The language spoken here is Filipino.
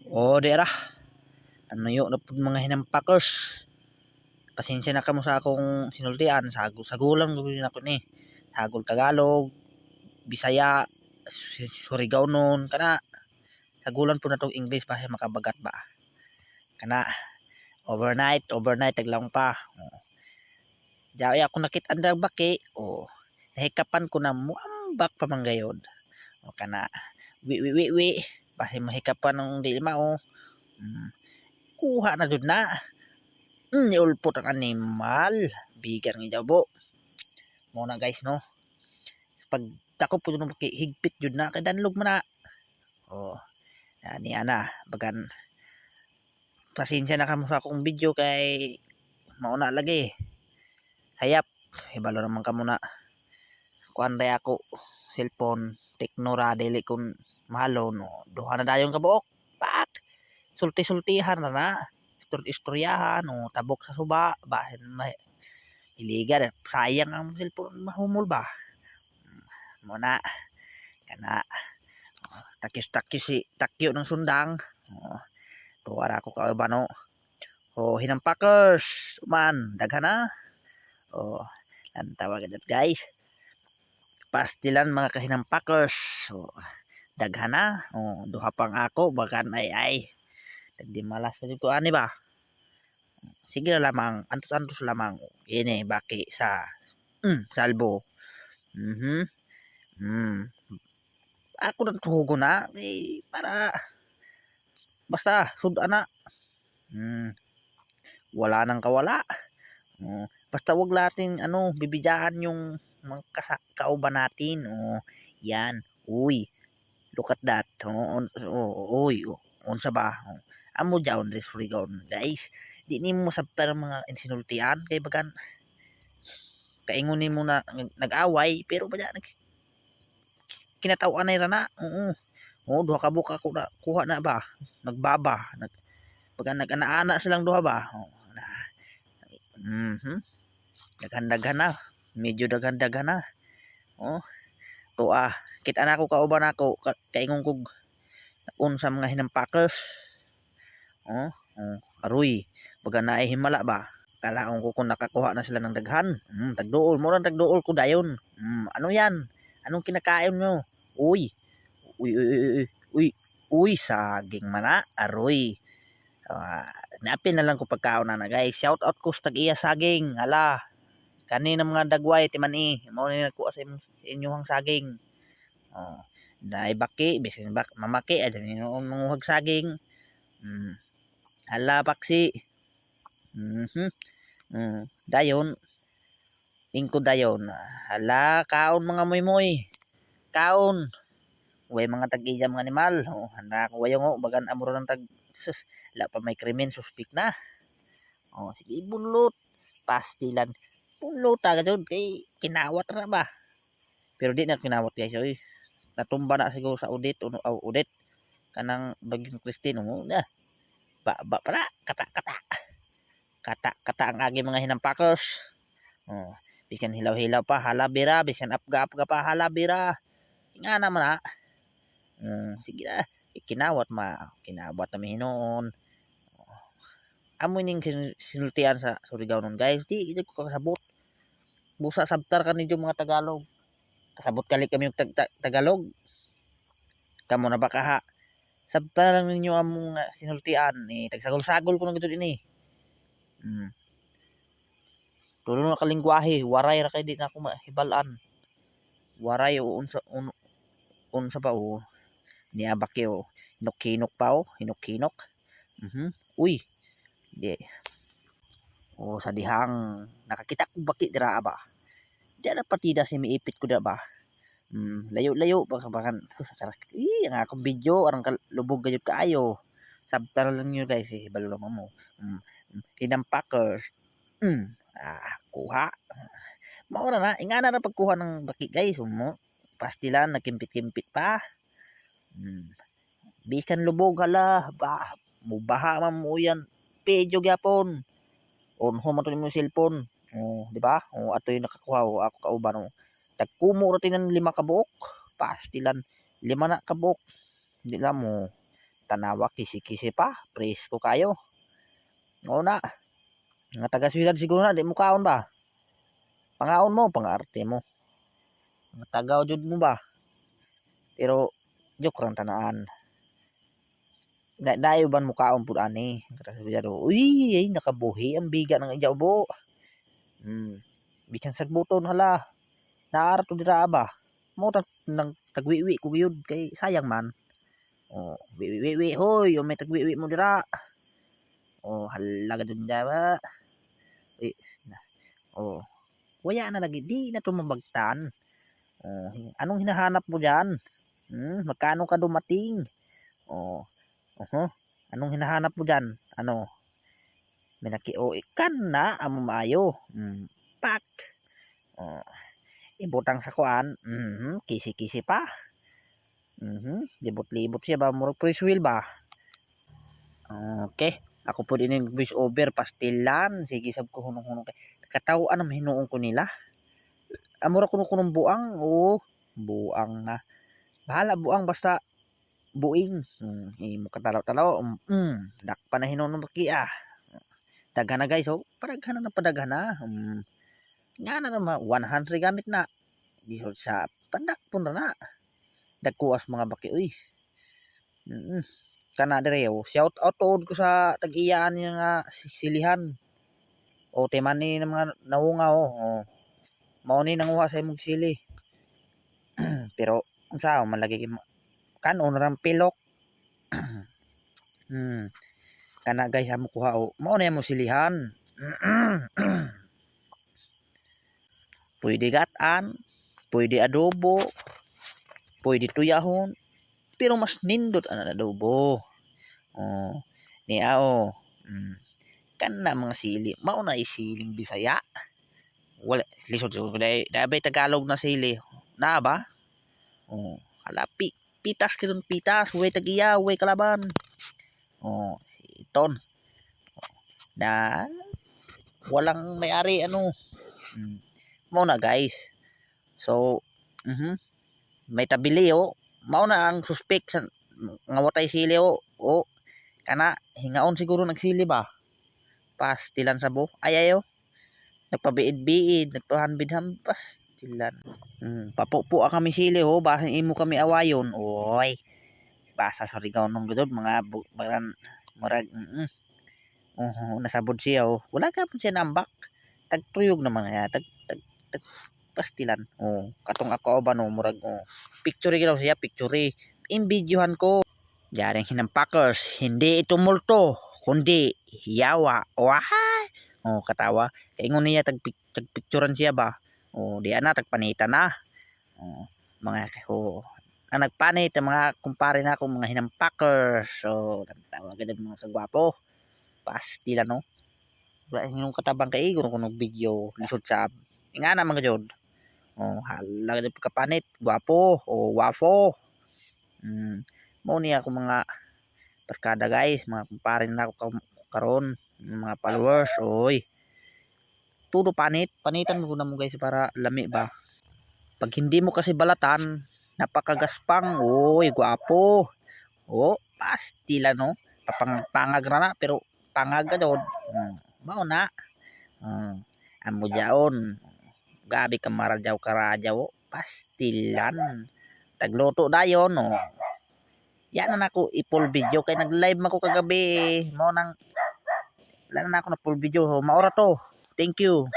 O dera, ano yun na po mga hinampakers. Pasensya na kamo sa akong sinultian, sagulang gawin ako ni. Sagol Tagalog, Bisaya, Surigao nun, kana sagulan po na tong English pa siya makabagat ba. Kana overnight taglang pa. Diyay ako nakita ang baki, nahikapan ko na muambak pa man gayod. O kana, wi, bahay mahikapan ng dilma kuha na dun na. Niulpot ang animal. Bigan ng jabo. Muna guys no. Pag tako po dun higpit jud na kay danlog man na. Ani ana bagan pasensya na kamo sa akong video kay mauna lagi. Hayap, ibalo naman kamo na. Kuan day ako cellphone Tecno ra dili kun mahalo no. Duha na dayon ka buok. Pak. Sulti-sultihan na. Istoryahan no, tabok sa suba, bahin iligan sayang ang cellphone mahumol ba. Muna kana takyo ng sundang. Tuwara ko ka ba no. Hinampakers man daghan na. Ang tawag guys. Pastilan mga kahinampakers. Daghan na. Duha pang ako bagan ay. Di malas pa ko ani ba. Sige na lamang, antos lamang. Ini baki sa salbo. Ako nang tuhugo na para basta sudan na. Wala nang kawala. Basta wag natin bibigyan yung mga kauban natin. Yan. Uy. Look at that. Uy. Unsa ba? Amo jaon res frigon guys. Di ni mo sabta mga insinultian kay bagan kaingon ni mo na nag-away pero ba kinatawan na ra na. Duha ka buka ko na kuha na ba. Nagbaba. Bagan nag-ana silang duha ba. Daghan na. Medyo daghan na. Kita na ako kauban ako kaingon kog unsa mga hinampakers. Aroy, baga na himala ba? Kalaon ko kung nakakuha na sila ng daghan. Tagduol, murang tagduol ko dayon. Ano yan? Anong kinakain nyo? Uy, saging mana. Aroy. Naapin na lang ko pagkaon na guys. Shout out ko sa tag-iya saging. Hala. Kanina mga dagway timani. Mao ni nakuha sa inyong saging. Dai baki, bisan mamaki aja ni manguhag saging. Hala paksi. Dayon. Ingko dayon. Hala kaon mga moy. Kaon. Way mga tag-iya mga animal. Handa ko wayong bagan amuro ng tag sus. La pa may krimen suspik na. Sige bunlot. Pastilan. Bunlot agad yun. Kay kinawat na ba? Pero di na kinawat guys. Natumba na siguro sa audit. Audit. Kanang Bagyong Christine. Ba pala. Kata ang agi mga hinampakers. Biskan hilaw-hilaw pa. Halabira. Biskan apga-apga pa. Halabira. Nga naman na. Sige na. Kinawat na may hinoon. Amo ning sinultian sa Surigao nun guys. Di ko kasabot. Busa sabtar ka ninyo mga Tagalog. Kasabot kali kami yung Tagalog. Kamo na baka ha. Sabtar lang ninyo among sinultian. Tagsagol-sagol ko na gito din Tulo na kalingwahe. Waray ra kay di na ako mahibalan. Waray unsa pa niabaki hinok-hinok pa hinok-hinok. Uy. Di. Sa dihang nakakita ko baki dira ba. Di na partida si miipit ko dira ba. Layo-layo bakaban ang akong video arang lubog gayud kaayo. Sabtar lang niyo guys hibalo lang mo. Hinampakers. Kuha. Maura na ingana na pagkuha ng baki guys pastilan nagkimpit-kimpit pa. Bisan lubog hala ba mubaha man mo yan pedyo gyapon. Onho man to mo cellphone. Di ba? Ato yung nakakuha ako kauban tagkumo ra tinan 5 ka buok. Pastilan 5 na ka buok. Di la mo tanawa kisi-kisi pa, presko kayo. Oo na, nga taga syudad siguro na, di mo kaon ba? Pangaon mo, pangarte mo. Nga tagaw jud mo ba? Pero, joke lang tanaan. Dayo ban mo kaon pud ani. Taga syudad, uy, ay, nakabuhi ang biga ng ijaw bo. Bisan sa buton hala. Naara to dira ba? Mo nang tagwiwi ko gyud kay sayang man. Oh, wiwi hoy, yung may tagwiwi mo dira. Oh, hala gadun ba? Eh, oh, waya na lagi, di na to mabagtan. Oh, anong hinahanap mo diyan? Magkano ka dumating? Oh, anong hinahanap mo diyan? Ano? May nakioikan na amo maayo. Pak. Oh, ibutang sa kuan. Kisi-kisi pa. Libot-libot siya ba? Murag press wheel ba? Okay. Ako po din yung voice over pastilan. Sige sab ko hunong-hunong kay. Katawaan ang hinuon ko nila. Amura kuno kunong buang. Oh, buang na. Bahala buang basta buing. Imo katalaw-talaw. Dakpa na hinuon maki ah. Daghan na guys, oh. Padaghan na padaghan na. Nga na naman 100 gamit na. Di sa pandak pun na. Dagkuas mga baki uy. Kana dire oh. Shout out to ko sa tag-iyaan nga silihan. O teman ni mga naunga oh. Mao ni nanguha sa imong sili. Pero unsa malagi kanon ram pilok. Kana guys amo kuha oh. Mao na mo silihan. Pwede gatan, pwede adobo, pwede tuyahon, pero mas nindot ang adobo. Oh, niya oh. Kana mga sili, mao na isiling Bisaya. Wala lisod dai dabay Tagalog na sili. Na ba? Oh, halapi pitas kidon pitas, way tagiya, way kalaban. Oh, si Iton. Na walang may-ari ano. Mao na guys. So, may tabili oh. Mao na ang suspect sa nga watay sili oh. Oh, kana hingaon siguro nagsili ba? Pastilan sa bo. Ayayo. Nagpabiid-biid, nagpahanbid-ham pastilan. Papupo kami sili oh, basa imo kami awayon. Oy. Basa sa rigaw nung gudod mga marag nasabod siya oh. Wala ka pud siya nambak. Tagtuyog naman nga tag pastilan. Oh, katong ako ba no murag oh. Picture ginaw siya, picture. Imbidyohan ko. Yaring hinampakers, hindi ito multo, kundi yawa. Wah! Oh, katawa. Kaingon niya tagpicturean siya ba? Oh, di ana tagpanita na. Oh, mga ko ang nagpanit ang mga kumpare na akong mga hinampakers. So, tawag agad mga kagwapo. Pastila no. Wala yung katabang kay kung video lisod sa ingana mga jod. Oh, hala gid pagkapanit, gwapo o wafo. Mao ni ako mga barkada guys, mga kumpare na ako karon, mga followers. Oy. Tudo panitan mo na mo guys para lami ba. Pag hindi mo kasi balatan, napakagaspang. Oy, gwapo. Oh, pastila no. Pangag na pero pangag jod. Mao na. Amo jaon. Gabi ka maradyaw karadyaw. Pastilan. Tagluto dayon no. Yan na ako i-full video kay nag-live ako kagabi. Mao nang lana na ako na full video. Maura to. Thank you.